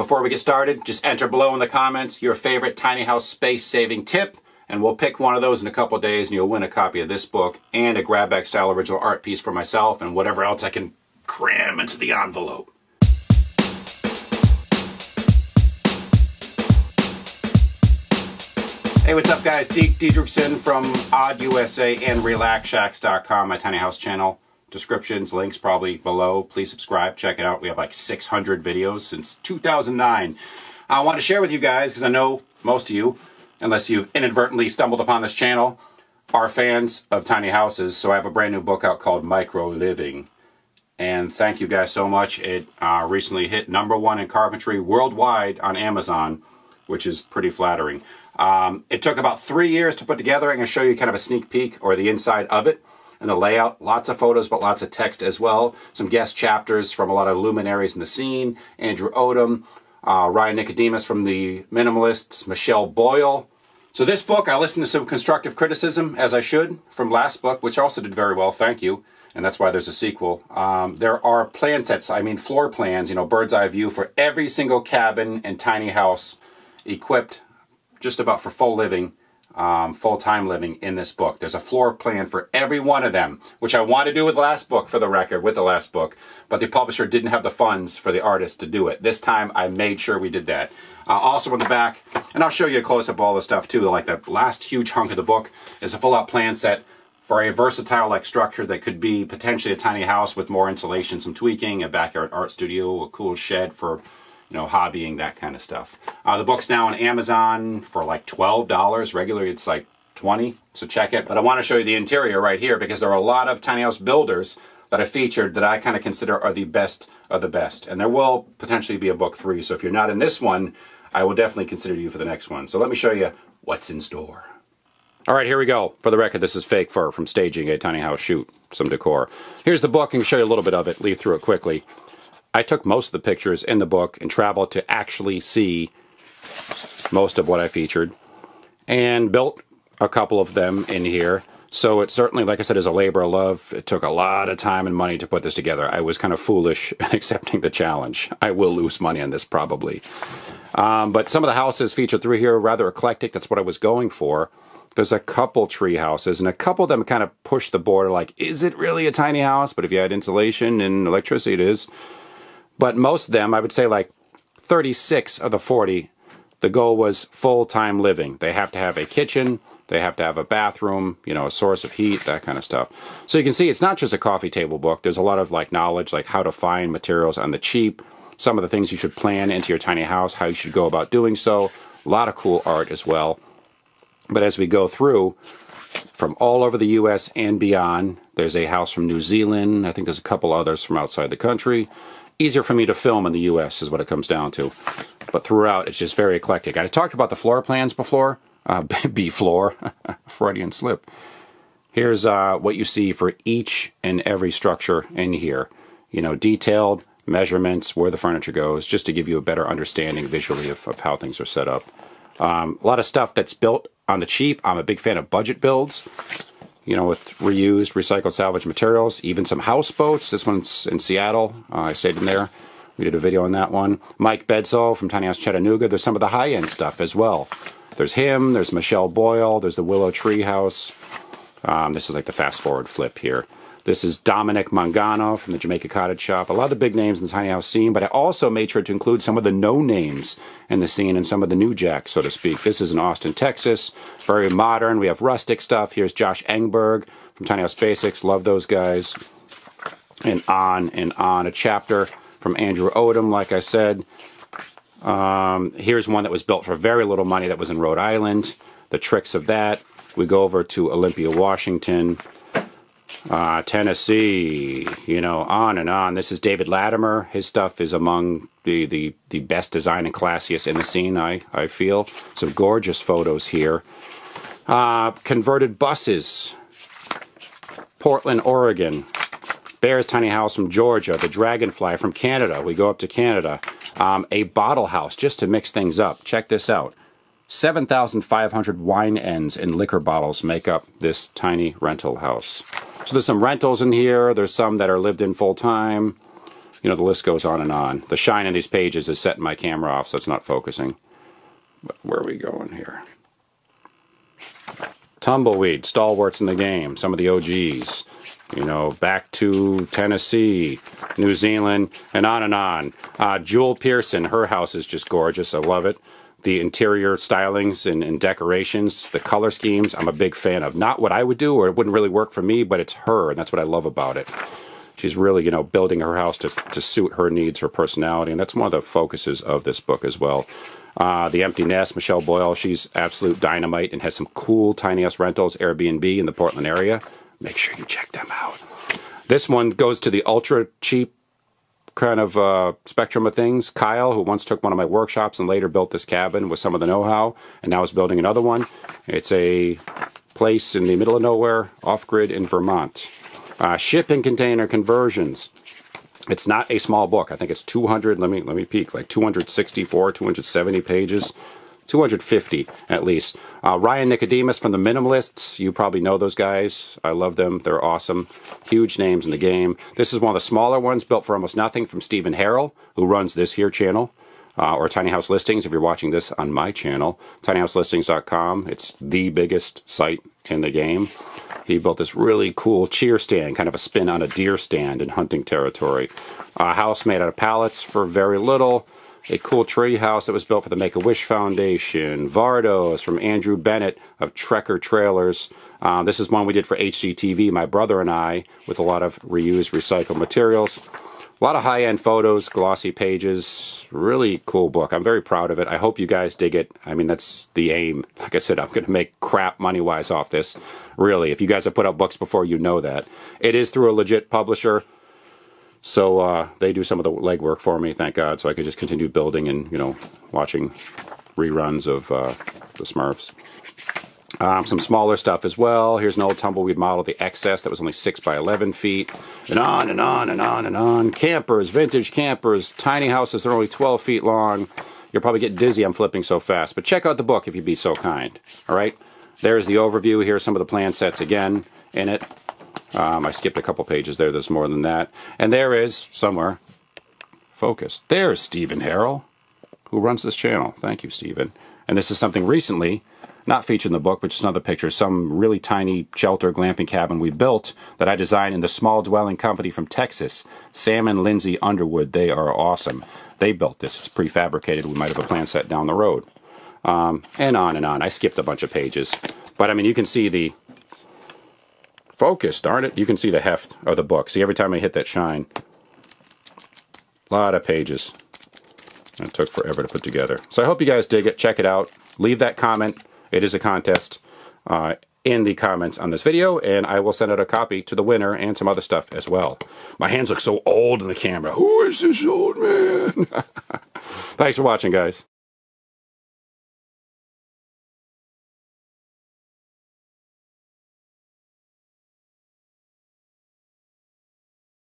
Before we get started, just enter below in the comments your favorite tiny house space-saving tip, and we'll pick one of those in a couple days, and you'll win a copy of this book and a grab-bag style original art piece for myself and whatever else I can cram into the envelope. Hey, what's up guys? Deek, Diedricksen from Odd USA and RelaxShacks.com, my tiny house channel. Descriptions, links probably below. Please subscribe, check it out. We have like 600 videos since 2009. I want to share with you guys, because I know most of you, unless you've inadvertently stumbled upon this channel, are fans of tiny houses. So I have a brand new book out called Micro Living. And thank you guys so much. It recently hit #1 in carpentry worldwide on Amazon, which is pretty flattering. It took about 3 years to put together. I'm going to show you kind of a sneak peek or the inside of it and the layout. Lots of photos, but lots of text as well. Some guest chapters from a lot of luminaries in the scene. Andrew Odom, Ryan Nicodemus from the Minimalists, Michelle Boyle. So this book, I listened to some constructive criticism, as I should, from last book, which also did very well, thank you. And that's why there's a sequel. There are plan sets, I mean floor plans, you know, bird's eye view for every single cabin and tiny house equipped just about for full living, full-time living in this book. There's a floor plan for every one of them, which I wanted to do with the last book, for the record, with the last book, but the publisher didn't have the funds for the artist to do it. This time, I made sure we did that. Also on the back, and I'll show you a close-up of all the stuff too, like the last huge hunk of the book is a full-out plan set for a versatile-like structure that could be potentially a tiny house with more insulation, some tweaking, a backyard art studio, a cool shed for, you know, hobbying, that kind of stuff. The book's now on Amazon for like $12. Regularly, it's like $20, so check it. But I want to show you the interior right here because there are a lot of tiny house builders that I featured that I kind of consider are the best of the best. And there will potentially be a book 3, so if you're not in this one, I will definitely consider you for the next one. So let me show you what's in store. All right, here we go. For the record, this is fake fur from staging a tiny house shoot, some decor. Here's the book, and show you a little bit of it, leaf through it quickly. I took most of the pictures in the book and traveled to actually see most of what I featured and built a couple of them in here. So it certainly, like I said, is a labor of love. It took a lot of time and money to put this together. I was kind of foolish in accepting the challenge. I will lose money on this probably. But some of the houses featured through here are rather eclectic. That's what I was going for. There's a couple tree houses, and a couple of them kind of push the border like, is it really a tiny house? But if you had insulation and electricity, it is. But most of them, I would say like 36 of the 40, the goal was full-time living. They have to have a kitchen, they have to have a bathroom, you know, a source of heat, that kind of stuff. So you can see it's not just a coffee table book. There's a lot of like knowledge, like how to find materials on the cheap, some of the things you should plan into your tiny house, how you should go about doing so. A lot of cool art as well. But as we go through, from all over the U.S. and beyond, there's a house from New Zealand. I think there's a couple others from outside the country. Easier for me to film in the U.S. is what it comes down to. But throughout, it's just very eclectic. I talked about the floor plans before. B-floor. Freudian slip. Here's what you see for each and every structure in here. You know, detailed measurements, where the furniture goes, just to give you a better understanding visually of how things are set up. A lot of stuff that's built on the cheap. I'm a big fan of budget builds. You know, with reused, recycled, salvage materials, even some houseboats. This one's in Seattle. I stayed in there. We did a video on that one. Mike Bedsall from Tiny House Chattanooga. There's some of the high-end stuff as well. There's him. There's Michelle Boyle. There's the Willow Tree House. This is like the fast-forward flip here. This is Dominic Mangano from the Jamaica Cottage Shop. A lot of the big names in the tiny house scene, but I also made sure to include some of the no-names in the scene and some of the new jacks, so to speak. This is in Austin, Texas. Very modern. We have rustic stuff. Here's Josh Engberg from Tiny House Basics. Love those guys. And on and on. A chapter from Andrew Odom, like I said. Here's one that was built for very little money that was in Rhode Island. The tricks of that. We go over to Olympia, Washington. Tennessee, you know, on and on. This is David Latimer. His stuff is among the best design and classiest in the scene, I feel. Some gorgeous photos here. Converted buses. Portland, Oregon. Bear's Tiny House from Georgia. The Dragonfly from Canada. We go up to Canada. A bottle house, just to mix things up. Check this out. 7,500 wine ends and liquor bottles make up this tiny rental house. So there's some rentals in here. There's some that are lived in full time. you know, the list goes on and on. The shine in these pages is setting my camera off, so it's not focusing. But where are we going here? Tumbleweed, stalwarts in the game, some of the OGs. You know, back to Tennessee, New Zealand, and on and on. Jewel Pearson, her house is just gorgeous. I love it. The interior stylings and decorations, the color schemes, I'm a big fan of. Not what I would do, or it wouldn't really work for me, but it's her, and that's what I love about it. She's really, you know, building her house to suit her needs, her personality, and that's one of the focuses of this book as well. The Empty Nest, Michelle Boyle, she's absolute dynamite and has some cool tiny house rentals, Airbnb in the Portland area. Make sure you check them out. This one goes to the ultra cheap kind of spectrum of things. Kyle, who once took one of my workshops and later built this cabin with some of the know-how, and now is building another one. It's a place in the middle of nowhere, off-grid in Vermont. Shipping container conversions. It's not a small book. I think it's 200, let me peek, like 264, 270 pages. 250 at least. Ryan Nicodemus from the Minimalists. You probably know those guys. I love them. They're awesome. Huge names in the game. This is one of the smaller ones, built for almost nothing, from Stephen Harrell, who runs this here channel. Or Tiny House Listings, if you're watching this on my channel. tinyhouselistings.com. It's the biggest site in the game. He built this really cool cheer stand, kind of a spin on a deer stand in hunting territory. A house made out of pallets for very little. A cool tree house that was built for the Make-A-Wish Foundation. Vardos from Andrew Bennett of Trekker Trailers. This is one we did for HGTV, my brother and I, with a lot of reused, recycled materials. A lot of high-end photos, glossy pages. Really cool book. I'm very proud of it. I hope you guys dig it. I mean, that's the aim. Like I said, I'm going to make crap money-wise off this. Really, if you guys have put out books before, you know that. It is through a legit publisher. So they do some of the legwork for me, thank God, so I could just continue building and, you know, watching reruns of the Smurfs. Some smaller stuff as well. Here's an old tumbleweed model, the XS, that was only 6 by 11 feet. And on and on and on and on. Campers, vintage campers, tiny houses that are only 12 feet long. You'll probably get dizzy, I'm flipping so fast. But check out the book if you'd be so kind. All right? There's the overview. Here's some of the plan sets again in it. I skipped a couple pages there. There's more than that. And there is, somewhere, focus. There's Stephen Harrell, who runs this channel. Thank you, Stephen. And this is something recently, not featured in the book, but just another picture. Some really tiny shelter glamping cabin we built that I designed in the small dwelling company from Texas, Sam and Lindsay Underwood. They are awesome. They built this. It's prefabricated. We might have a plan set down the road. And on and on. I skipped a bunch of pages. But, I mean, you can see the focus, darn it. You can see the heft of the book. See, every time I hit that shine, a lot of pages. It took forever to put together. So I hope you guys dig it. Check it out. Leave that comment. It is a contest in the comments on this video, and I will send out a copy to the winner and some other stuff as well. My hands look so old in the camera. Who is this old man? Thanks for watching, guys.